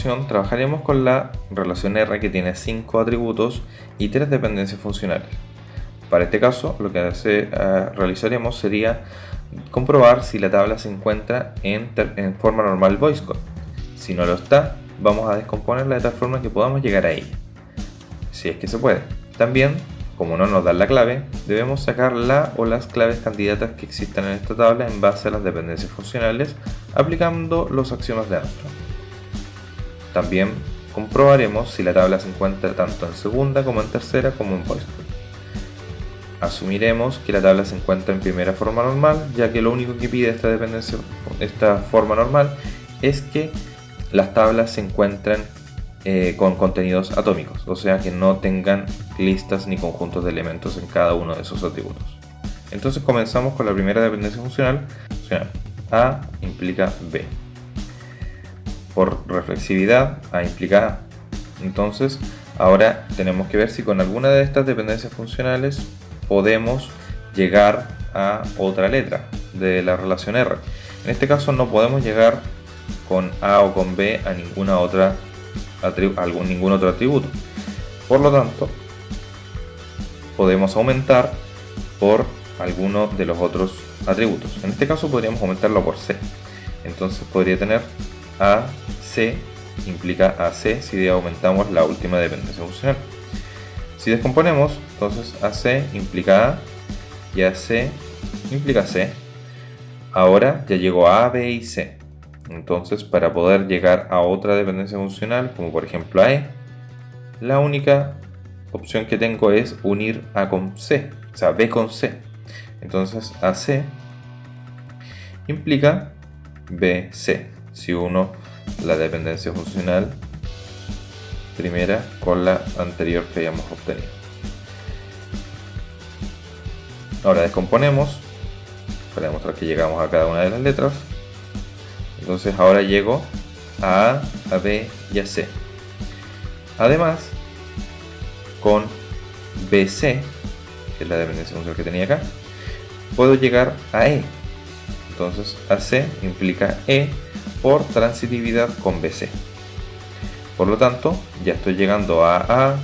continuación trabajaremos con la relación R, que tiene 5 atributos y 3 dependencias funcionales. Para este caso, lo que realizaremos sería comprobar si la tabla se encuentra en forma normal voice code. Si no lo está, vamos a descomponerla de tal forma que podamos llegar a ella, si es que se puede. También, como no nos dan la clave, debemos sacar la o las claves candidatas que existan en esta tabla en base a las dependencias funcionales, aplicando los axiomas de Armstrong. También comprobaremos si la tabla se encuentra tanto en segunda como en tercera como en voice code. Asumiremos que la tabla se encuentra en primera forma normal, ya que lo único que pide esta forma normal es que las tablas se encuentren con contenidos atómicos, o sea que no tengan listas ni conjuntos de elementos en cada uno de esos atributos. Entonces comenzamos con la primera dependencia funcional. A implica B. Por reflexividad, A implica A. Entonces ahora tenemos que ver si con alguna de estas dependencias funcionales podemos llegar a otra letra de la relación R. En este caso no podemos llegar con A o con B a ningún otro atributo. Por lo tanto, podemos aumentar por alguno de los otros atributos. En este caso podríamos aumentarlo por C. Entonces podría tener AC implica AC si aumentamos la última dependencia funcional. Si descomponemos, entonces AC implica A y AC implica C. Ahora ya llegó a B y C. Entonces, para poder llegar a otra dependencia funcional, como por ejemplo a E, la única opción que tengo es unir A con C, o sea, B con C. Entonces, AC implica BC, si uno la dependencia funcional primera con la anterior que hayamos obtenido. Ahora descomponemos para demostrar que llegamos a cada una de las letras. Entonces ahora llego a B y a C. Además, con BC, que es la dependencia funcional que tenía acá, puedo llegar a E. Entonces AC implica E por transitividad con BC. Por lo tanto, ya estoy llegando a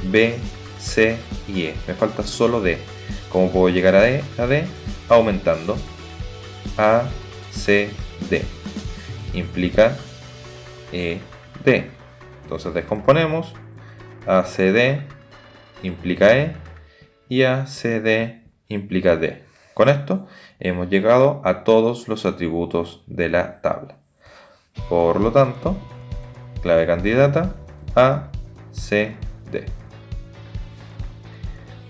B, C y E. Me falta solo D. ¿Cómo puedo llegar a D? Aumentando. A, C, D. Implica E, D. Entonces descomponemos. A, C, D implica E. Y A, C, D implica D. Con esto hemos llegado a todos los atributos de la tabla. Por lo tanto, clave candidata A, C, D.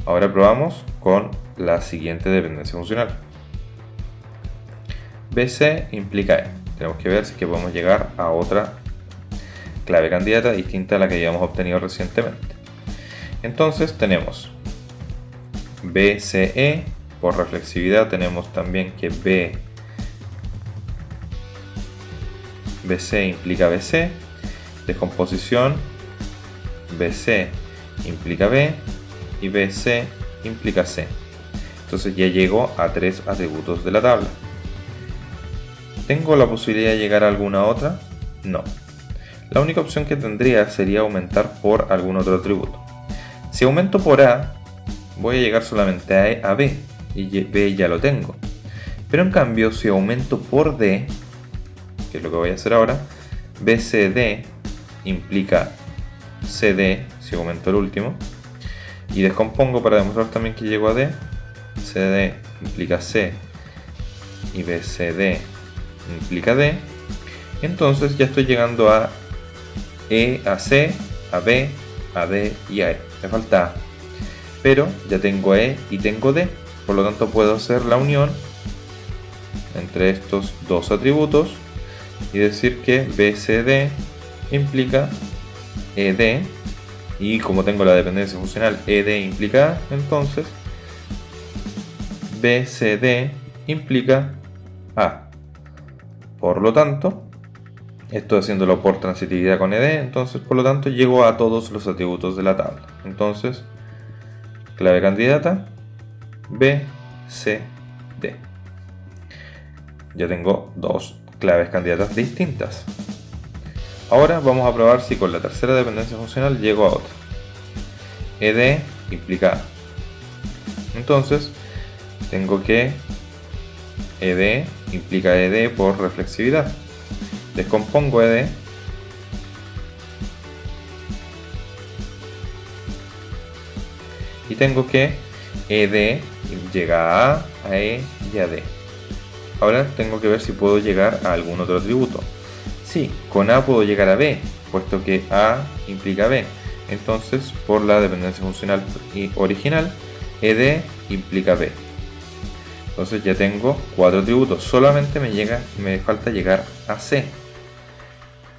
Ahora probamos con la siguiente dependencia funcional. BC implica E. Tenemos que ver si podemos llegar a otra clave candidata distinta a la que habíamos obtenido recientemente. Entonces tenemos BCE. Por reflexividad tenemos también que BC implica BC. Descomposición, BC implica B y BC implica C. Entonces ya llego a 3 atributos de la tabla. ¿Tengo la posibilidad de llegar a alguna otra? No. La única opción que tendría sería aumentar por algún otro atributo. Si aumento por A, voy a llegar solamente a B, y B ya lo tengo. Pero en cambio, si aumento por D, que es lo que voy a hacer ahora, BCD implica CD, si aumento el último, y descompongo para demostrar también que llego a D. CD implica C y BCD implica D. Entonces ya estoy llegando a E, a C, a B, a D y a E. Me falta A, pero ya tengo E y tengo D, por lo tanto puedo hacer la unión entre estos dos atributos y decir que BCD implica ED, y como tengo la dependencia funcional ED implica A, entonces BCD implica A. Por lo tanto, estoy haciéndolo por transitividad con ED, entonces por lo tanto llego a todos los atributos de la tabla. Entonces, clave candidata BCD. Ya tengo dos claves candidatas distintas. Ahora vamos a probar si con la tercera dependencia funcional llego a otra. ed implica A. Entonces tengo que ed implica ed por reflexividad. Descompongo ed y tengo que ed llega a e y a d. Ahora tengo que ver si puedo llegar a algún otro atributo. Sí, con A puedo llegar a B, puesto que A implica B. Entonces, por la dependencia funcional original, ed implica B. Entonces ya tengo 4 atributos. Solamente me falta llegar a C.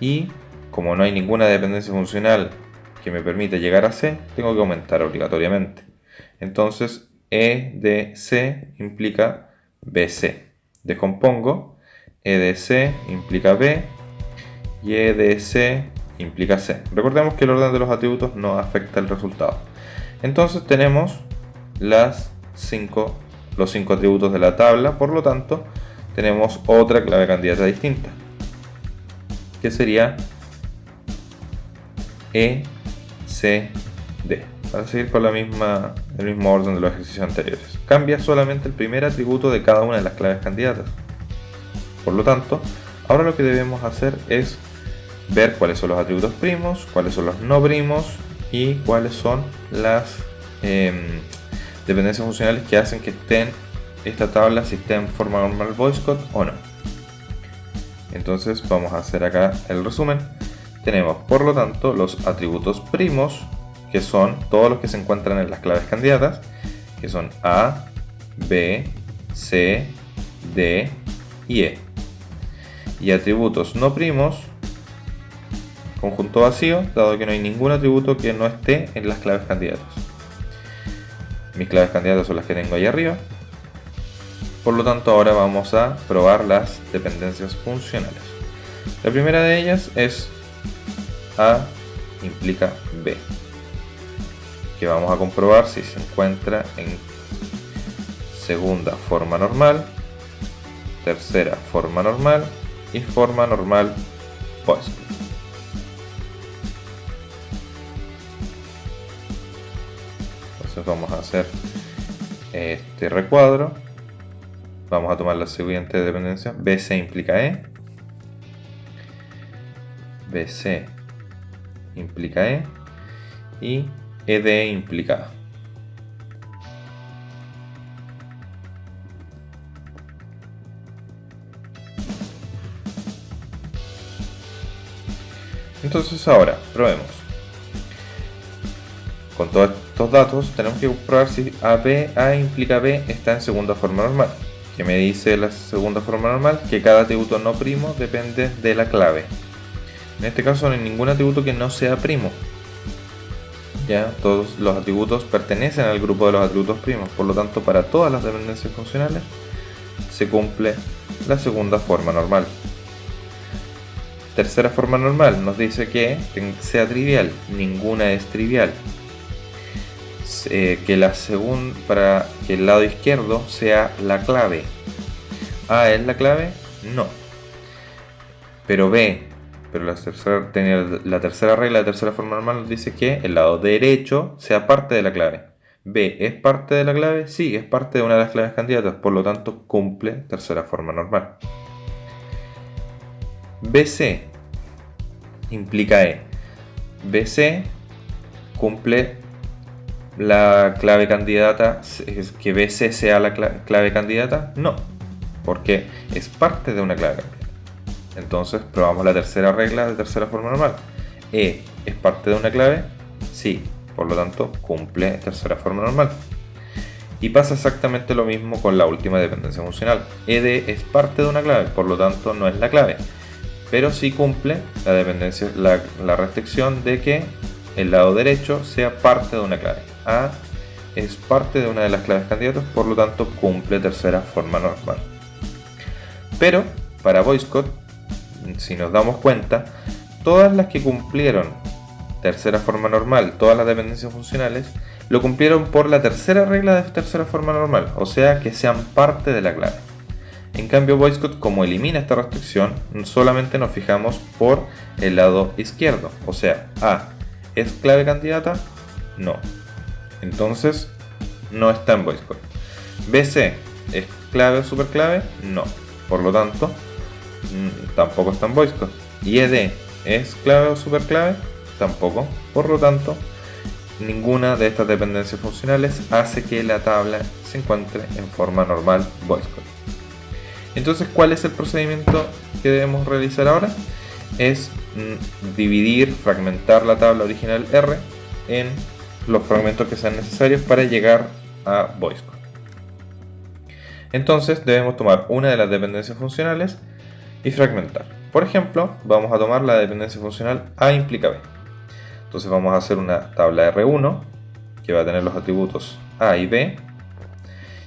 Y como no hay ninguna dependencia funcional que me permita llegar a C, tengo que aumentar obligatoriamente. Entonces, EDC implica BC. Descompongo, EDC implica B y EDC implica C. Recordemos que el orden de los atributos no afecta el resultado. Entonces tenemos los 5 atributos de la tabla, por lo tanto tenemos otra clave candidata distinta, que sería ECD, para seguir con el mismo orden de los ejercicios anteriores. Cambia solamente el primer atributo de cada una de las claves candidatas. Por lo tanto, ahora lo que debemos hacer es ver cuáles son los atributos primos, cuáles son los no primos y cuáles son las dependencias funcionales que hacen que estén esta tabla, si está en forma normal voicecode o no. Entonces vamos a hacer acá el resumen. Tenemos por lo tanto los atributos primos, que son todos los que se encuentran en las claves candidatas, que son A, B, C, D y E. Y atributos no primos, conjunto vacío, dado que no hay ningún atributo que no esté en las claves candidatas. Mis claves candidatas son las que tengo ahí arriba. Por lo tanto, ahora vamos a probar las dependencias funcionales. La primera de ellas es A implica B, que vamos a comprobar si se encuentra en segunda forma normal, tercera forma normal y forma normal voicecode. Entonces vamos a hacer este recuadro. Vamos a tomar la siguiente dependencia. BC implica E. BC implica E. Y ED implica A. Entonces ahora, probemos. Con todos estos datos tenemos que comprobar si A implica B está en segunda forma normal. Que me dice la segunda forma normal que cada atributo no primo depende de la clave. En este caso no hay ningún atributo que no sea primo. Ya todos los atributos pertenecen al grupo de los atributos primos, por lo tanto para todas las dependencias funcionales se cumple la segunda forma normal. Tercera forma normal nos dice que sea trivial, ninguna es trivial. Para que el lado izquierdo sea la clave. A es la clave, no. Pero la tercera regla de tercera forma normal nos dice que el lado derecho sea parte de la clave. B es parte de la clave, sí, es parte de una de las claves candidatas, por lo tanto cumple tercera forma normal. BC implica E. BC cumple la clave candidata. ¿Es que BC sea la clave candidata? No, porque es parte de una clave candidata. Entonces probamos la tercera regla de tercera forma normal. E es parte de una clave, sí, por lo tanto cumple tercera forma normal. Y pasa exactamente lo mismo con la última dependencia funcional. ED es parte de una clave, por lo tanto no es la clave, pero sí cumple la restricción de que el lado derecho sea parte de una clave. A es parte de una de las claves candidatas, por lo tanto cumple tercera forma normal. Pero para voicecode, si nos damos cuenta, todas las que cumplieron tercera forma normal, todas las dependencias funcionales, lo cumplieron por la tercera regla de tercera forma normal, o sea que sean parte de la clave. En cambio, VoiceCode, como elimina esta restricción, solamente nos fijamos por el lado izquierdo. O sea, A, ¿es clave candidata? No. Entonces, no está en VoiceCode. BC, ¿es clave o superclave? No. Por lo tanto, tampoco está en VoiceCode. Y ED, ¿es clave o superclave? Tampoco. Por lo tanto, ninguna de estas dependencias funcionales hace que la tabla se encuentre en forma normal VoiceCode. Entonces, ¿cuál es el procedimiento que debemos realizar ahora? Es dividir, fragmentar la tabla original R en los fragmentos que sean necesarios para llegar a VoiceCode. Entonces, debemos tomar una de las dependencias funcionales y fragmentar. Por ejemplo, vamos a tomar la dependencia funcional A implica B. Entonces vamos a hacer una tabla R1 que va a tener los atributos A y B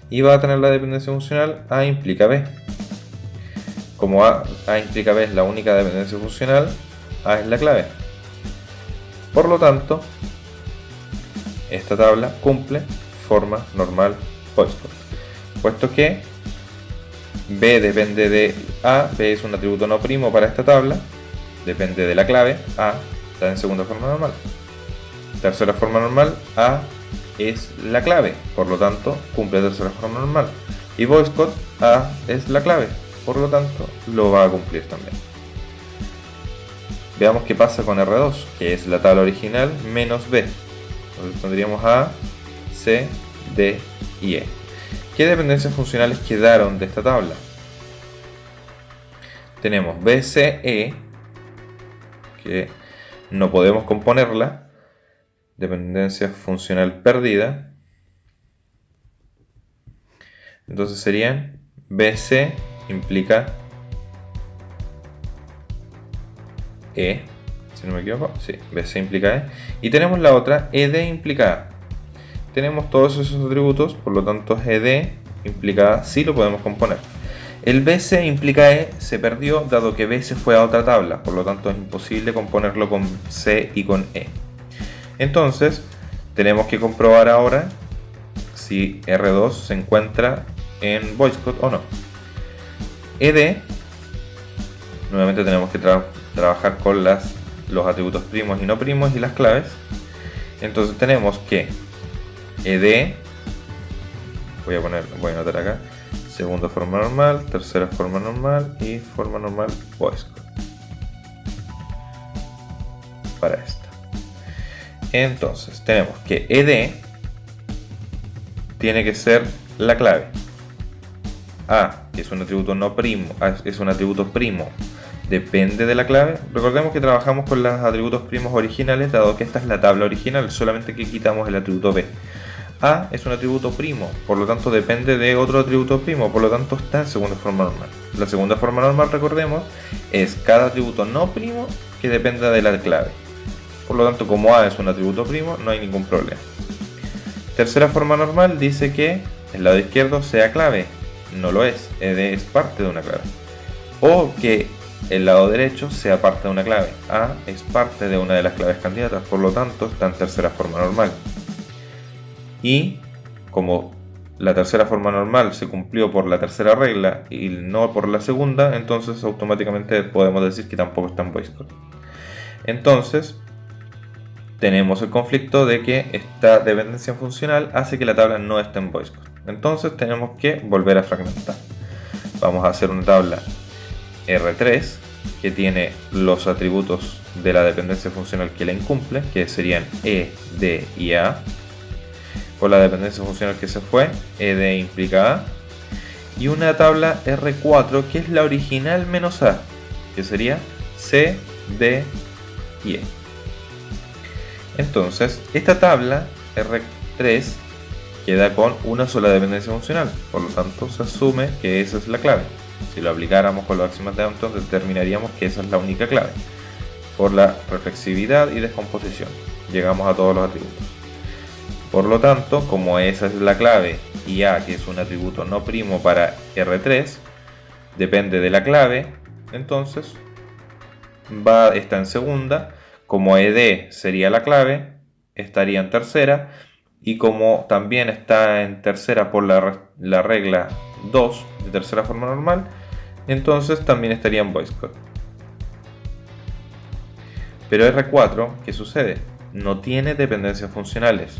y va a tener la dependencia funcional A implica B. Como A implica B es la única dependencia funcional, A es la clave. Por lo tanto, esta tabla cumple forma normal VoiceCode, puesto que B depende de A, B es un atributo no primo para esta tabla, depende de la clave, A está en segunda forma normal. Tercera forma normal, A es la clave, por lo tanto cumple tercera forma normal. Y VoiceCode, A es la clave, por lo tanto lo va a cumplir también. Veamos qué pasa con R2, que es la tabla original menos B. Entonces tendríamos A, C, D y E. ¿Qué dependencias funcionales quedaron de esta tabla? Tenemos BCE, que no podemos componerla, dependencia funcional perdida. Entonces serían BC implica E, si no me equivoco, sí, BC implica E. Y tenemos la otra, ED implica A. Tenemos todos esos atributos, por lo tanto ED implica A, sí lo podemos componer. El BC implica E se perdió dado que B se fue a otra tabla, por lo tanto es imposible componerlo con C y con E. Entonces tenemos que comprobar ahora si R2 se encuentra en VoiceCode o no. ED, nuevamente tenemos que trabajar con los atributos primos y no primos y las claves. Entonces tenemos que ED, voy a anotar acá, segunda forma normal, tercera forma normal y forma normal VoiceCode para esta. Entonces tenemos que ED tiene que ser la clave. A, que es un atributo no primo, es un atributo primo, depende de la clave. Recordemos que trabajamos con los atributos primos originales, dado que esta es la tabla original, solamente que quitamos el atributo B. A es un atributo primo, por lo tanto depende de otro atributo primo, por lo tanto está en segunda forma normal. La segunda forma normal, recordemos, es cada atributo no primo que dependa de la clave. Por lo tanto, como A es un atributo primo, no hay ningún problema. Tercera forma normal dice que el lado izquierdo sea clave. No lo es, ED es parte de una clave. O que el lado derecho sea parte de una clave. A es parte de una de las claves candidatas, por lo tanto está en tercera forma normal. Y como la tercera forma normal se cumplió por la tercera regla y no por la segunda, entonces automáticamente podemos decir que tampoco está en VoiceCode. Entonces tenemos el conflicto de que esta dependencia funcional hace que la tabla no esté en VoiceCode. Entonces tenemos que volver a fragmentar. Vamos a hacer una tabla R3 que tiene los atributos de la dependencia funcional que la incumple, que serían E, D y A. Por la dependencia funcional que se fue, ED implica A. Y una tabla R4 que es la original menos A, que sería C, D y E. Entonces, esta tabla R3 queda con una sola dependencia funcional, por lo tanto se asume que esa es la clave. Si lo aplicáramos con los axiomas de Hampton, determinaríamos que esa es la única clave. Por la reflexividad y descomposición, llegamos a todos los atributos. Por lo tanto, como esa es la clave y A, que es un atributo no primo para R3, depende de la clave, entonces está en segunda. Como ED sería la clave, estaría en tercera. Y como también está en tercera por la regla 2 de tercera forma normal, entonces también estaría en voice code. Pero R4, ¿qué sucede? No tiene dependencias funcionales.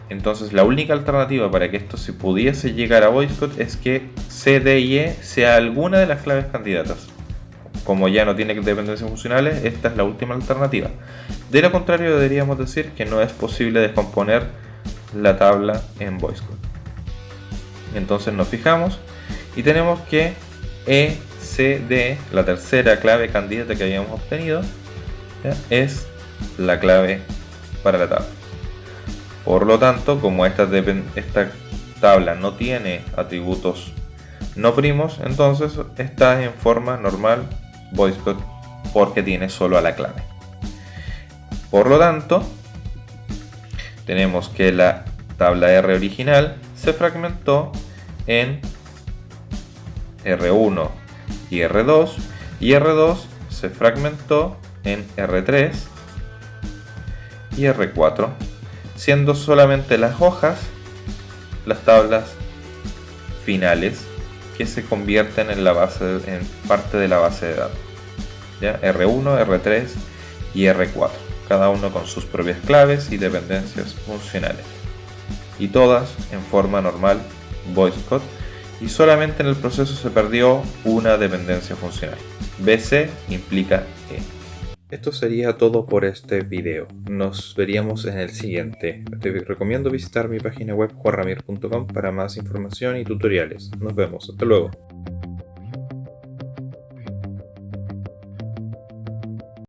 Entonces la única alternativa para que esto se pudiese llegar a voice code es que C, D y E sea alguna de las claves candidatas. Como ya no tiene dependencias funcionales, esta es la última alternativa. De lo contrario, deberíamos decir que no es posible descomponer la tabla en voice code. Entonces nos fijamos y tenemos que E, C, D, la tercera clave candidata que habíamos obtenido, ¿ya?, es la clave para la tabla. Por lo tanto, como esta tabla no tiene atributos no primos, entonces está en forma normal voice code porque tiene solo a la clave. Por lo tanto, tenemos que la tabla R original se fragmentó en R1 y R2, y R2 se fragmentó en R3 y R4, siendo solamente las hojas las tablas finales que se convierten en parte de la base de datos, ¿ya? R1, R3 y R4, cada uno con sus propias claves y dependencias funcionales, y todas en forma normal voice code, y solamente en el proceso se perdió una dependencia funcional. BC implica E. Esto sería todo por este video. Nos veríamos en el siguiente. Te recomiendo visitar mi página web juanramir.com para más información y tutoriales. Nos vemos. Hasta luego.